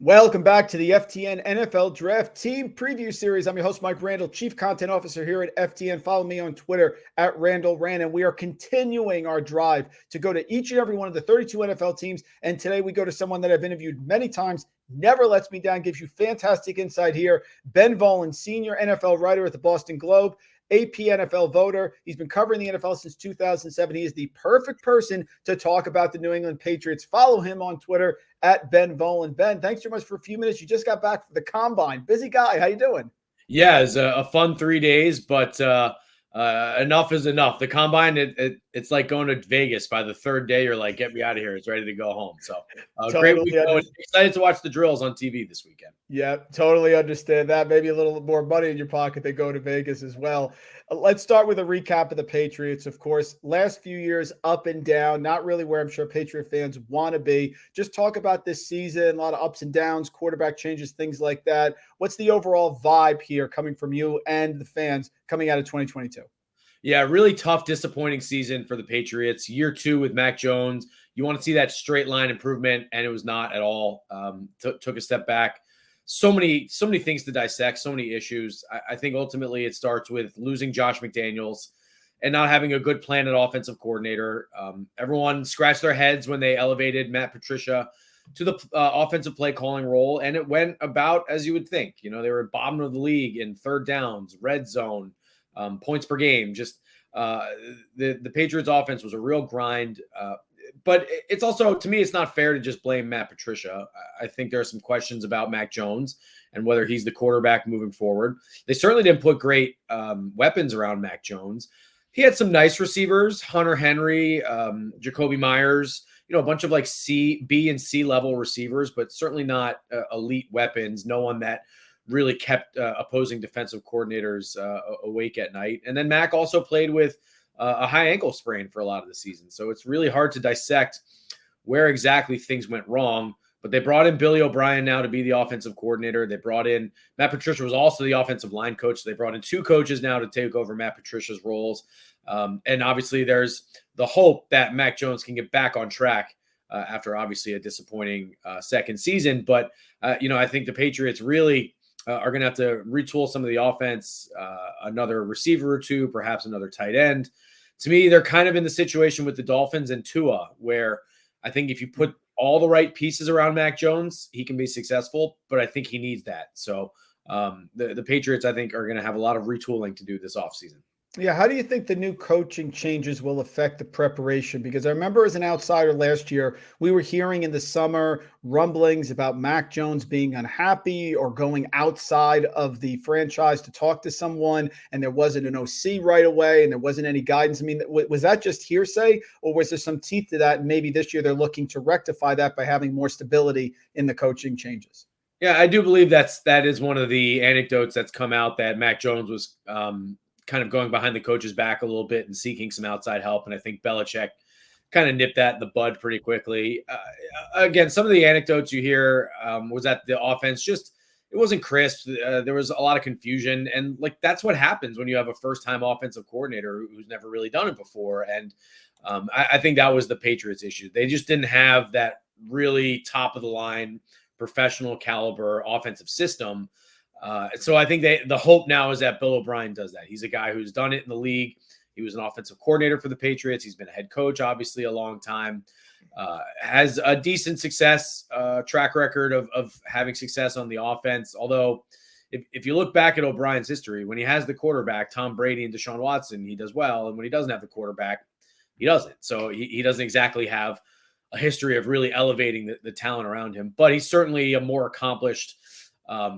Welcome back to the FTN NFL Draft Team Preview Series. I'm your host, Mike Randle, Chief Content Officer here at FTN. Follow me on Twitter at RandleRand, and we are continuing our drive to go to each and every one of the 32 NFL teams. And today we go to someone that I've interviewed many times, never lets me down, gives you fantastic insight here. Ben Volin, senior NFL writer at the Boston Globe, AP NFL voter. He's been covering the NFL since 2007. He is the perfect person to talk about the New England Patriots. Follow him on Twitter at Ben Volin. Ben, thanks so much for a few minutes. You just got back from the Combine. Busy guy. How you doing? Yeah, it's a fun 3 days, but enough is enough. The Combine, it's like going to Vegas. By the third day, you're like, get me out of here. It's ready to go home. So great weekend. Excited to watch the drills on TV this weekend. Yeah, totally understand that. Maybe a little more money in your pocket to go to Vegas as well. Let's start with a recap of the Patriots. Of course, last few years up and down, not really where I'm sure Patriot fans want to be. Just talk about this season, a lot of ups and downs, quarterback changes, things like that. What's the overall vibe here coming from you and the fans coming out of 2022? Yeah, really tough, disappointing season for the Patriots. Year 2 with Mac Jones. You want to see that straight line improvement, and it was not at all. Took a step back. So many things to dissect, so many issues. I think ultimately it starts with losing Josh McDaniels and not having a good plan at offensive coordinator. Everyone scratched their heads when they elevated Matt Patricia to the offensive play calling role, and it went about as you would think. You know, they were at bottom of the league in third downs, red zone, points per game. Just the Patriots offense was a real grind. But it's also, to me, it's not fair to just blame Matt Patricia. I think there are some questions about Mac Jones and whether he's the quarterback moving forward. They certainly didn't put great weapons around Mac Jones. He had some nice receivers, Hunter Henry, Jacoby Myers, a bunch of like B and C level receivers, but certainly not elite weapons. No one that really kept opposing defensive coordinators awake at night. And then Mac also played with a high ankle sprain for a lot of the season. So it's really hard to dissect where exactly things went wrong. But they brought in Billy O'Brien now to be the offensive coordinator. They brought in Matt Patricia was also the offensive line coach. So they brought in 2 coaches now to take over Matt Patricia's roles. And obviously there's the hope that Mac Jones can get back on track after obviously a disappointing second season. But, I think the Patriots really are going to have to retool some of the offense, another receiver or 2, perhaps another tight end. To me, they're kind of in the situation with the Dolphins and Tua, where I think if you put all the right pieces around Mac Jones, he can be successful, but I think he needs that. So the Patriots, I think, are going to have a lot of retooling to do this offseason. Yeah, how do you think the new coaching changes will affect the preparation? Because I remember as an outsider last year, we were hearing in the summer rumblings about Mac Jones being unhappy or going outside of the franchise to talk to someone, and there wasn't an OC right away, and there wasn't any guidance. I mean, was that just hearsay, or was there some teeth to that? And maybe this year they're looking to rectify that by having more stability in the coaching changes. Yeah, I do believe that is one of the anecdotes that's come out, that Mac Jones was kind of going behind the coach's back a little bit and seeking some outside help. And I think Belichick kind of nipped that in the bud pretty quickly. Again, some of the anecdotes you hear was that the offense it wasn't crisp. There was a lot of confusion. And like, that's what happens when you have a first-time offensive coordinator who's never really done it before. And I think that was the Patriots' issue. They just didn't have that really top-of-the-line, professional caliber offensive system. So I think the hope now is that Bill O'Brien does that. He's a guy who's done it in the league. He was an offensive coordinator for the Patriots. He's been a head coach, obviously, a long time. Has a decent success track record of having success on the offense. Although, if you look back at O'Brien's history, when he has the quarterback, Tom Brady and Deshaun Watson, he does well. And when he doesn't have the quarterback, he doesn't. So he doesn't exactly have a history of really elevating the talent around him. But he's certainly a more accomplished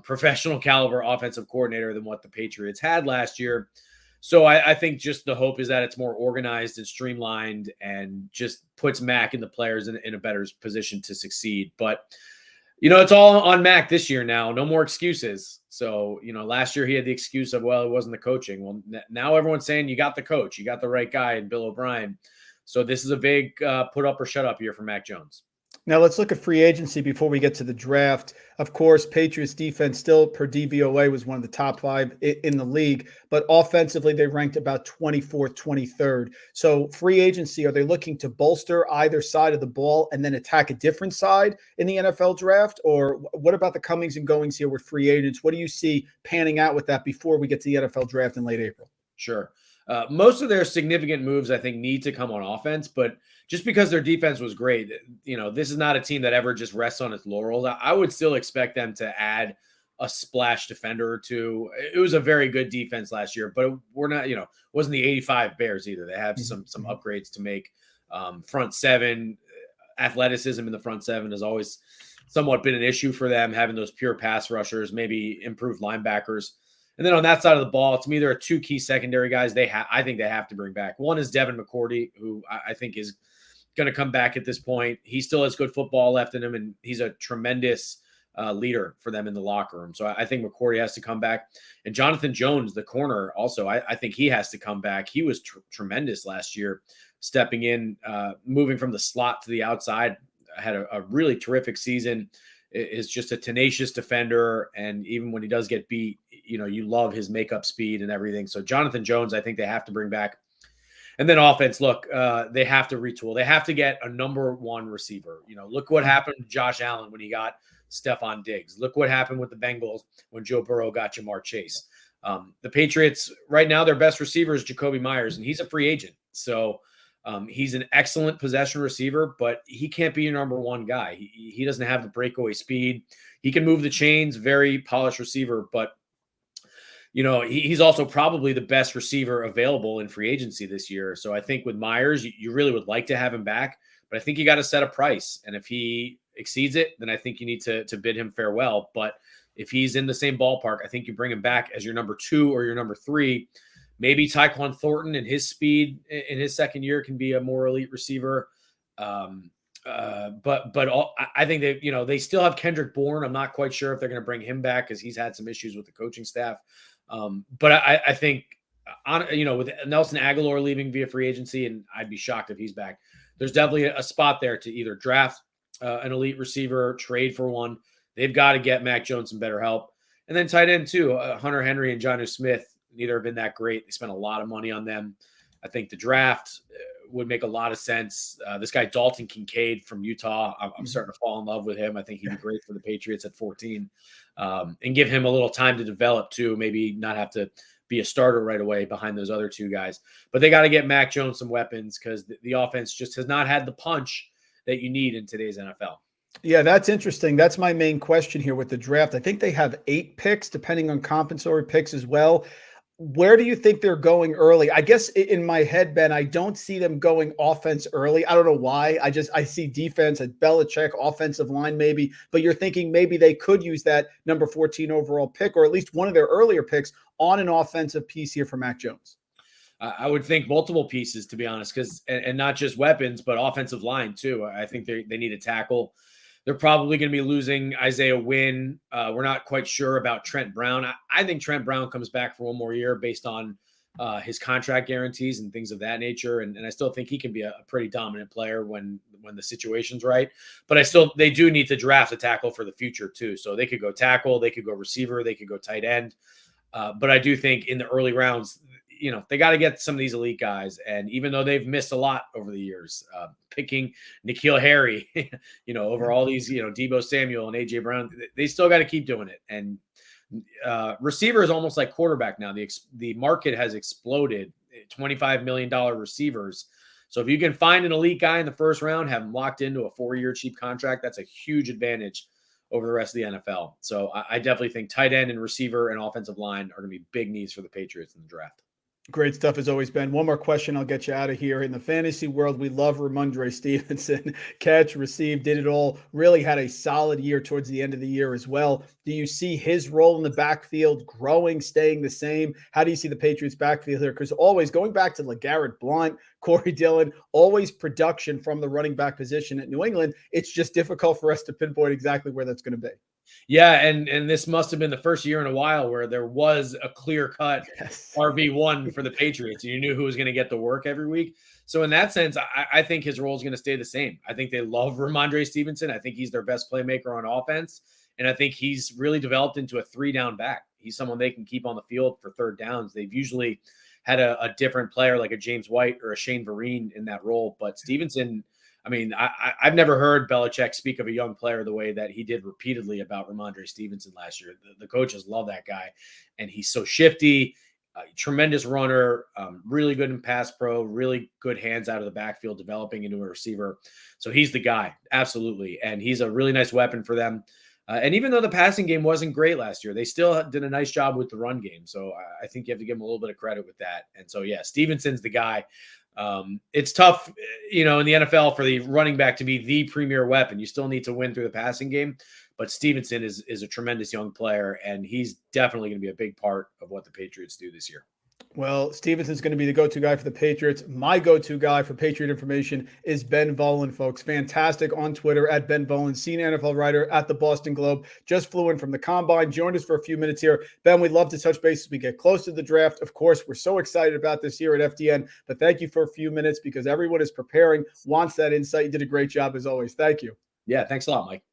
professional caliber offensive coordinator than what the Patriots had last year. So I think just the hope is that it's more organized and streamlined and just puts Mac and the players in a better position to succeed. But, it's all on Mac this year now. No more excuses. So, last year he had the excuse of, well, it wasn't the coaching. Well, now everyone's saying you got the coach. You got the right guy in Bill O'Brien. So this is a big put up or shut up year for Mac Jones. Now let's look at free agency before we get to the draft. Of course, Patriots defense still per DVOA was one of the top 5 in the league, but offensively they ranked about 24th, 23rd. So free agency, are they looking to bolster either side of the ball and then attack a different side in the NFL draft? Or what about the comings and goings here with free agents? What do you see panning out with that before we get to the NFL draft in late April? Sure. Most of their significant moves, I think, need to come on offense, but just because their defense was great, this is not a team that ever just rests on its laurels. I would still expect them to add a splash defender or two. It was a very good defense last year, but we're not, wasn't the 85 Bears either. They have some upgrades to make. Front seven, athleticism in the front seven has always somewhat been an issue for them, having those pure pass rushers, maybe improved linebackers. And then on that side of the ball, to me, there are 2 key secondary guys I think they have to bring back. One is Devin McCourty, who I think is going to come back at this point. He still has good football left in him, and he's a tremendous leader for them in the locker room. So I think McCourty has to come back. And Jonathan Jones, the corner, also, I think he has to come back. He was tremendous last year, stepping in, moving from the slot to the outside. Had a really terrific season. Is just a tenacious defender, and even when he does get beat, you love his makeup speed and everything. So Jonathan Jones, I think they have to bring back. And then offense, look, they have to retool. They have to get a number 1 receiver. Look what happened to Josh Allen when he got Stephon Diggs. Look what happened with the Bengals when Joe Burrow got Jamar Chase. The Patriots right now, their best receiver is Jacoby Myers, and he's a free agent. So he's an excellent possession receiver, but he can't be your number 1 guy. He doesn't have the breakaway speed. He can move the chains, very polished receiver, but he's also probably the best receiver available in free agency this year. So I think with Myers, you really would like to have him back, but I think you got to set a price. And if he exceeds it, then I think you need to bid him farewell. But if he's in the same ballpark, I think you bring him back as your number 2 or your number 3. Maybe Tyquan Thornton and his speed in his second year can be a more elite receiver. But I think they still have Kendrick Bourne. I'm not quite sure if they're going to bring him back because he's had some issues with the coaching staff. But I think with Nelson Aguilar leaving via free agency, and I'd be shocked if he's back, there's definitely a spot there to either draft an elite receiver, trade for one. They've got to get Mac Jones some better help. And then tight end too, Hunter Henry and Jonnu Smith, neither have been that great. They spent a lot of money on them. I think the draft would make a lot of sense. This guy, Dalton Kincaid from Utah, I'm starting to fall in love with him. I think he'd be great for the Patriots at 14, and give him a little time to develop too, maybe not have to be a starter right away behind those other 2 guys. But they got to get Mac Jones some weapons because the offense just has not had the punch that you need in today's NFL. Yeah, that's interesting. That's my main question here with the draft. I think they have 8 picks, depending on compensatory picks as well. Where do you think they're going early? I guess in my head, Ben, I don't see them going offense early. I don't know why. I see defense at Belichick, offensive line maybe, but you're thinking maybe they could use that number 14 overall pick, or at least one of their earlier picks, on an offensive piece here for Mac Jones. I would think multiple pieces, to be honest, because and not just weapons, but offensive line too. I think they need a tackle. They're probably going to be losing Isaiah Wynn. We're not quite sure about Trent Brown. I think Trent Brown comes back for one more year based on his contract guarantees and things of that nature. And I still think he can be a pretty dominant player when the situation's right. But they do need to draft a tackle for the future too. So they could go tackle, they could go receiver, they could go tight end. But I do think in the early rounds, they got to get some of these elite guys. And even though they've missed a lot over the years, picking N'Keal Harry, over all these, Deebo Samuel and AJ Brown, they still got to keep doing it. And receiver is almost like quarterback now. The market has exploded, $25 million receivers. So if you can find an elite guy in the first round, have him locked into a 4-year cheap contract, that's a huge advantage over the rest of the NFL. So I definitely think tight end and receiver and offensive line are going to be big needs for the Patriots in the draft. Great stuff as always, Ben. One more question, I'll get you out of here. In the fantasy world, we love Rhamondre Stevenson. Catch, receive, did it all. Really had a solid year towards the end of the year as well. Do you see his role in the backfield growing, staying the same? How do you see the Patriots backfield here? Because always going back to LeGarrette Blount, Corey Dillon, always production from the running back position at New England. It's just difficult for us to pinpoint exactly where that's going to be. Yeah, and this must have been the first year in a while where there was a clear-cut RB1 for the Patriots. You knew who was going to get the work every week. So in that sense, I think his role is going to stay the same. I think they love Rhamondre Stevenson. I think he's their best playmaker on offense. And I think he's really developed into a 3-down back. He's someone they can keep on the field for third downs. They've usually had a different player like a James White or a Shane Vereen in that role. But Stevenson, I mean, I've never heard Belichick speak of a young player the way that he did repeatedly about Rhamondre Stevenson last year. The coaches love that guy. And he's so shifty. Tremendous runner, really good in pass pro, really good hands out of the backfield, developing into a receiver. So he's the guy, absolutely. And he's a really nice weapon for them. And even though the passing game wasn't great last year, they still did a nice job with the run game. So I think you have to give him a little bit of credit with that. And so, yeah, Stevenson's the guy. It's tough, in the NFL for the running back to be the premier weapon. You still need to win through the passing game. But Stevenson is a tremendous young player, and he's definitely going to be a big part of what the Patriots do this year. Well, Stevenson's going to be the go-to guy for the Patriots. My go-to guy for Patriot information is Ben Volin, folks. Fantastic on Twitter at Ben Volin, senior NFL writer at the Boston Globe. Just flew in from the Combine, joined us for a few minutes here. Ben, we'd love to touch base as we get close to the draft. Of course, we're so excited about this here at FTN, but thank you for a few minutes because everyone is preparing, wants that insight. You did a great job as always. Thank you. Yeah, thanks a lot, Mike.